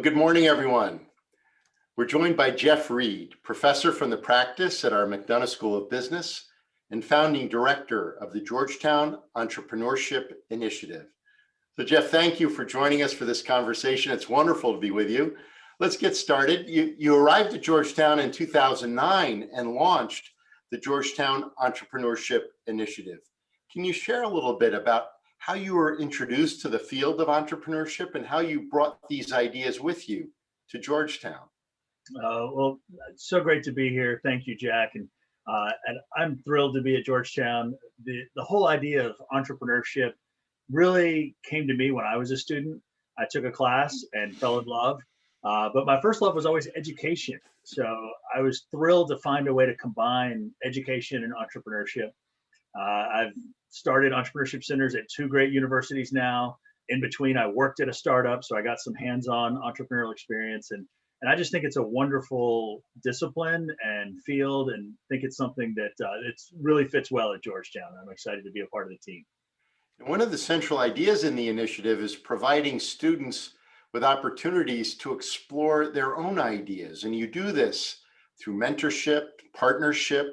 Good morning, everyone. We're joined by Jeff Reid, professor from the practice at our McDonough School of Business and founding director of the Georgetown Entrepreneurship Initiative. So Jeff, thank you for joining us for this conversation. It's wonderful to be with you. Let's get started. You arrived at Georgetown in 2009 and launched the Georgetown Entrepreneurship Initiative. Can you share a little bit about how you were introduced to the field of entrepreneurship and how you brought these ideas with you to Georgetown? Well, it's so great to be here. Thank you, Jack. And I'm thrilled to be at Georgetown. The whole idea of entrepreneurship really came to me when I was a student. I took a class and fell in love. But my first love was always education. So I was thrilled to find a way to combine education and entrepreneurship. I've started entrepreneurship centers at two great universities now. In between, I worked at a startup, so I got some hands-on entrepreneurial experience. And I just think it's a wonderful discipline and field, and think it's something that it really fits well at Georgetown. I'm excited to be a part of the team. One of the central ideas in the initiative is providing students with opportunities to explore their own ideas. And you do this through mentorship, partnership,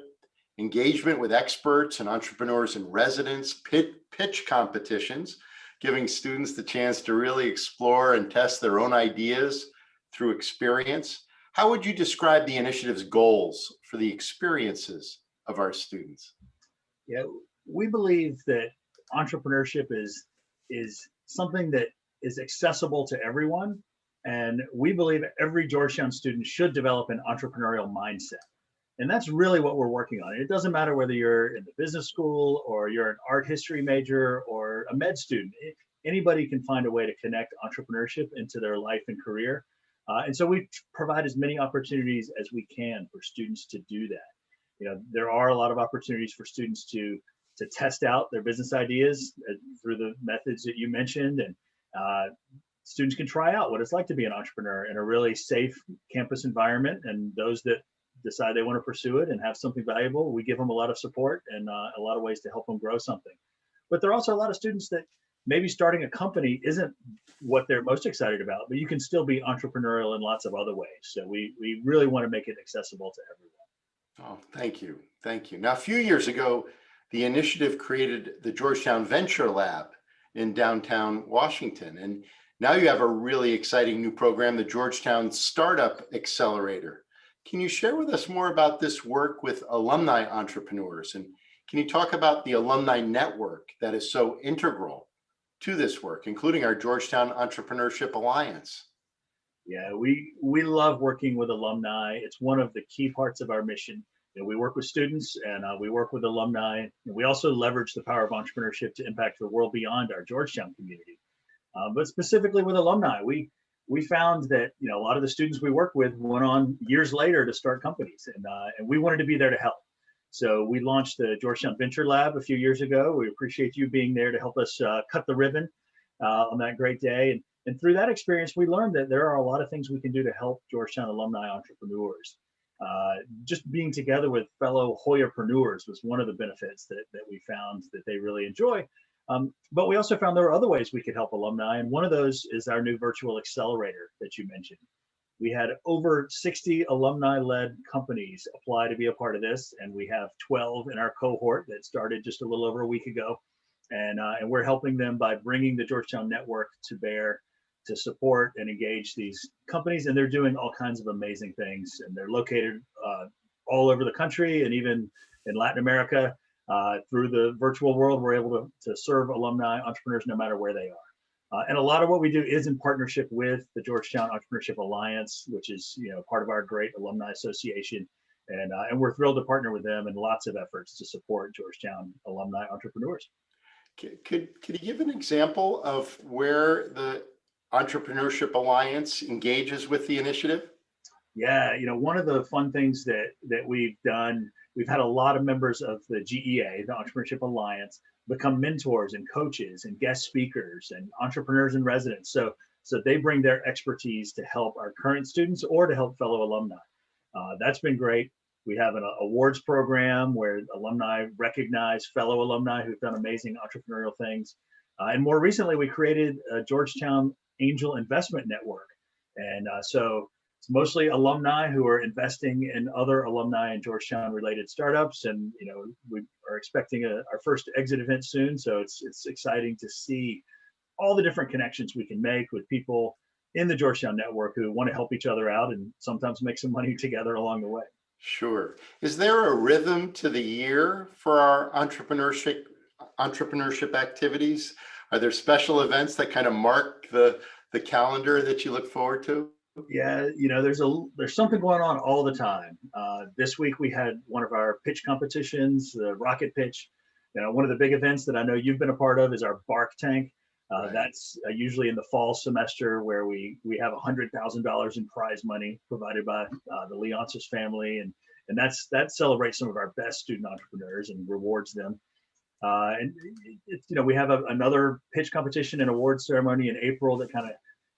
engagement with experts and entrepreneurs in residence, pitch competitions, giving students the chance to really explore and test their own ideas through experience. How would you describe the initiative's goals for the experiences of our students? Yeah, we believe that entrepreneurship is something that is accessible to everyone. And we believe every Georgetown student should develop an entrepreneurial mindset. And that's really what we're working on. It doesn't matter whether you're in the business school or you're an art history major or a med student. Anybody can find a way to connect entrepreneurship into their life and career. And so we provide as many opportunities as we can for students to do that. You know, there are a lot of opportunities for students to test out their business ideas through the methods that you mentioned. And students can try out what it's like to be an entrepreneur in a really safe campus environment. And those that decide they want to pursue it and have something valuable, we give them a lot of support and a lot of ways to help them grow something. But there are also a lot of students that maybe starting a company isn't what they're most excited about, but you can still be entrepreneurial in lots of other ways. So we really want to make it accessible to everyone. Oh, thank you. Thank you. Now, a few years ago, the initiative created the Georgetown Venture Lab in downtown Washington. And now you have a really exciting new program, the Georgetown Startup Accelerator. Can you share with us more about this work with alumni entrepreneurs? And can you talk about the alumni network that is so integral to this work, including our Georgetown Entrepreneurship Alliance? Yeah, we love working with alumni. It's one of the key parts of our mission. You know, we work with students and we work with alumni. And we also leverage the power of entrepreneurship to impact the world beyond our Georgetown community. But specifically with alumni, we found that a lot of the students we work with went on years later to start companies, and we wanted to be there to help. So we launched the Georgetown Venture Lab a few years ago. We appreciate you being there to help us cut the ribbon on that great day. And through that experience, we learned that there are a lot of things we can do to help Georgetown alumni entrepreneurs. Just being together with fellow Hoyerpreneurs was one of the benefits that we found that they really enjoy. But we also found there are other ways we could help alumni. And one of those is our new virtual accelerator that you mentioned. We had over 60 alumni-led companies apply to be a part of this. And we have 12 in our cohort that started just a little over a week ago. And we're helping them by bringing the Georgetown network to bear to support and engage these companies. And they're doing all kinds of amazing things. And they're located all over the country and even in Latin America. Through the virtual world, we're able to serve alumni entrepreneurs no matter where they are. And a lot of what we do is in partnership with the Georgetown Entrepreneurship Alliance, which is part of our great alumni association. And we're thrilled to partner with them in lots of efforts to support Georgetown alumni entrepreneurs. Could you give an example of where the Entrepreneurship Alliance engages with the initiative? Yeah, one of the fun things that we've done, we've had a lot of members of the GEA, the Entrepreneurship Alliance, become mentors and coaches and guest speakers and entrepreneurs in residence. So they bring their expertise to help our current students or to help fellow alumni. That's been great. We have an awards program where alumni recognize fellow alumni who've done amazing entrepreneurial things. And more recently, we created a Georgetown Angel Investment Network. And so it's mostly alumni who are investing in other alumni and Georgetown related startups. And, we are expecting our first exit event soon. So it's exciting to see all the different connections we can make with people in the Georgetown network who want to help each other out and sometimes make some money together along the way. Sure. Is there a rhythm to the year for our entrepreneurship activities? Are there special events that kind of mark the calendar that you look forward to? Yeah, there's something going on all the time. This week we had one of our pitch competitions, the rocket pitch. One of the big events that I know you've been a part of is our Bark Tank. Right. That's usually in the fall semester where we have $100,000 in prize money provided by the Leonsis family, and that celebrates some of our best student entrepreneurs and rewards them. And we have another pitch competition and award ceremony in April that kind of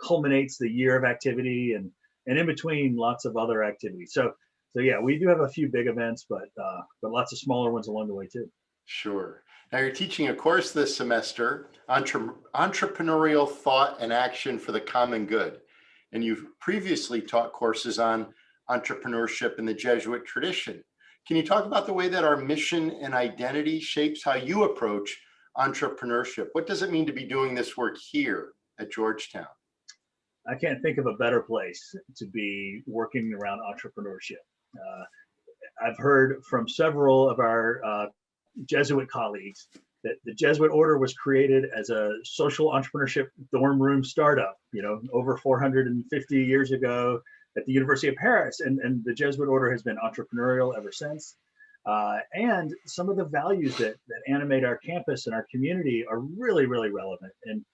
culminates the year of activity, and in between lots of other activities. So yeah, we do have a few big events, but lots of smaller ones along the way too. Sure. Now you're teaching a course this semester, Entrepreneurial Thought and Action for the Common Good. And you've previously taught courses on entrepreneurship in the Jesuit tradition. Can you talk about the way that our mission and identity shapes how you approach entrepreneurship? What does it mean to be doing this work here at Georgetown? I can't think of a better place to be working around entrepreneurship. I've heard from several of our Jesuit colleagues that the Jesuit order was created as a social entrepreneurship dorm room startup, over 450 years ago at the University of Paris. And the Jesuit order has been entrepreneurial ever since. And some of the values that animate our campus and our community are really, really relevant. And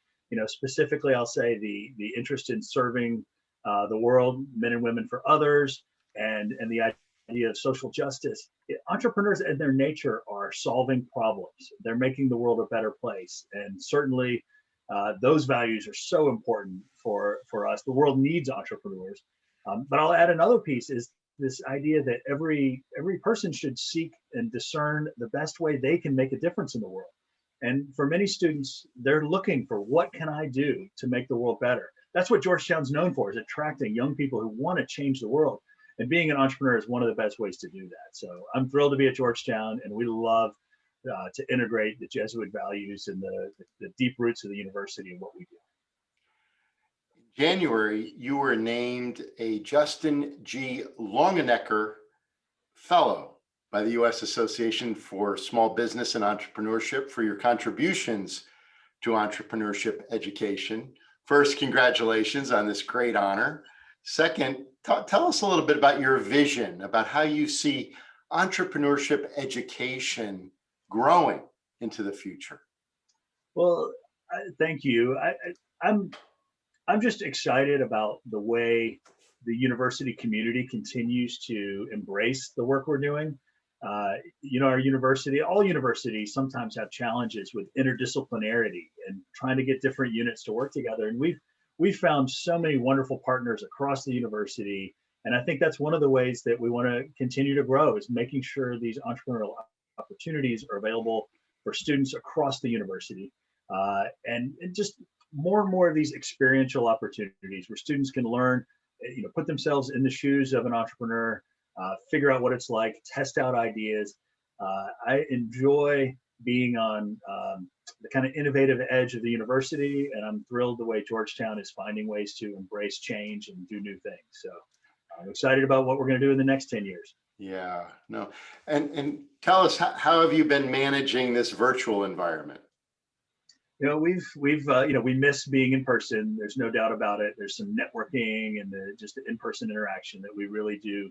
specifically, I'll say the interest in serving the world, men and women for others, and the idea of social justice. Entrepreneurs in their nature are solving problems. They're making the world a better place. And certainly those values are so important for us. The world needs entrepreneurs. But I'll add another piece is this idea that every person should seek and discern the best way they can make a difference in the world. And for many students, they're looking for what can I do to make the world better? That's what Georgetown's known for, is attracting young people who want to change the world. And being an entrepreneur is one of the best ways to do that. So I'm thrilled to be at Georgetown, and we love to integrate the Jesuit values and the deep roots of the university in what we do. January, you were named a Justin G. Longenecker Fellow by the U.S. Association for Small Business and Entrepreneurship for your contributions to entrepreneurship education. First, congratulations on this great honor. Second, tell us a little bit about your vision, about how you see entrepreneurship education growing into the future. Well, thank you. I'm just excited about the way the university community continues to embrace the work we're doing. Our university, all universities sometimes have challenges with interdisciplinarity and trying to get different units to work together. And we've found so many wonderful partners across the university. And I think that's one of the ways that we want to continue to grow, is making sure these entrepreneurial opportunities are available for students across the university. And just more and more of these experiential opportunities where students can learn, put themselves in the shoes of an entrepreneur, figure out what it's like, test out ideas. I enjoy being on the kind of innovative edge of the university, and I'm thrilled the way Georgetown is finding ways to embrace change and do new things. So I'm excited about what we're going to do in the next 10 years. Yeah, no. And tell us, how have you been managing this virtual environment? We miss being in person. There's no doubt about it. There's some networking and just the in-person interaction that we really do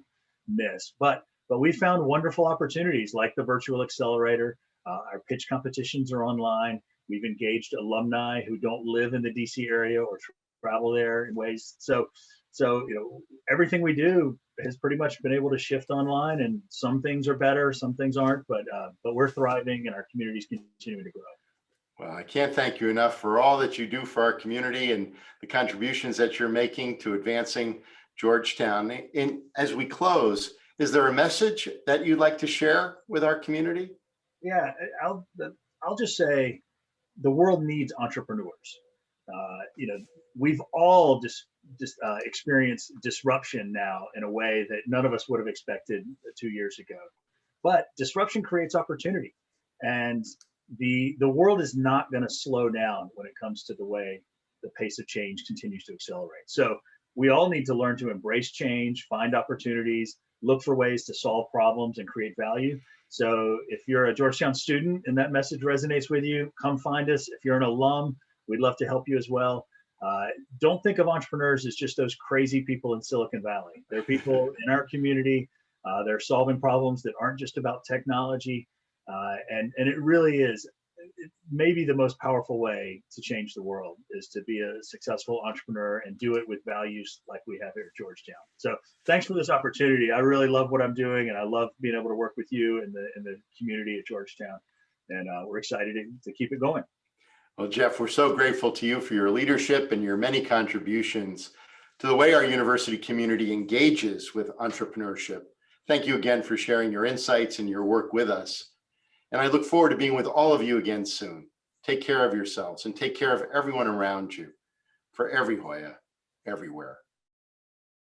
miss. But we found wonderful opportunities like the virtual Accelerator. Our pitch competitions are online. We've engaged alumni who don't live in the DC area or travel there in ways. So everything we do has pretty much been able to shift online, and some things are better, some things aren't, but we're thriving and our community's continuing to grow. Well, I can't thank you enough for all that you do for our community and the contributions that you're making to advancing Georgetown. And as we close, is there a message that you'd like to share with our community? Yeah, I'll just say the world needs entrepreneurs. we've all just experienced disruption now in a way that none of us would have expected 2 years ago. But disruption creates opportunity, and the world is not going to slow down when it comes to the way the pace of change continues to accelerate. So we all need to learn to embrace change, find opportunities, look for ways to solve problems and create value. So if you're a Georgetown student and that message resonates with you, come find us. If you're an alum, we'd love to help you as well. Don't think of entrepreneurs as just those crazy people in Silicon Valley. They're people in our community. They're solving problems that aren't just about technology. And it really is maybe the most powerful way to change the world is to be a successful entrepreneur and do it with values like we have here at Georgetown. So thanks for this opportunity. I really love what I'm doing, and I love being able to work with you in the community at Georgetown. And we're excited to keep it going. Well, Jeff, we're so grateful to you for your leadership and your many contributions to the way our university community engages with entrepreneurship. Thank you again for sharing your insights and your work with us. And I look forward to being with all of you again soon. Take care of yourselves and take care of everyone around you. For every Hoya, everywhere.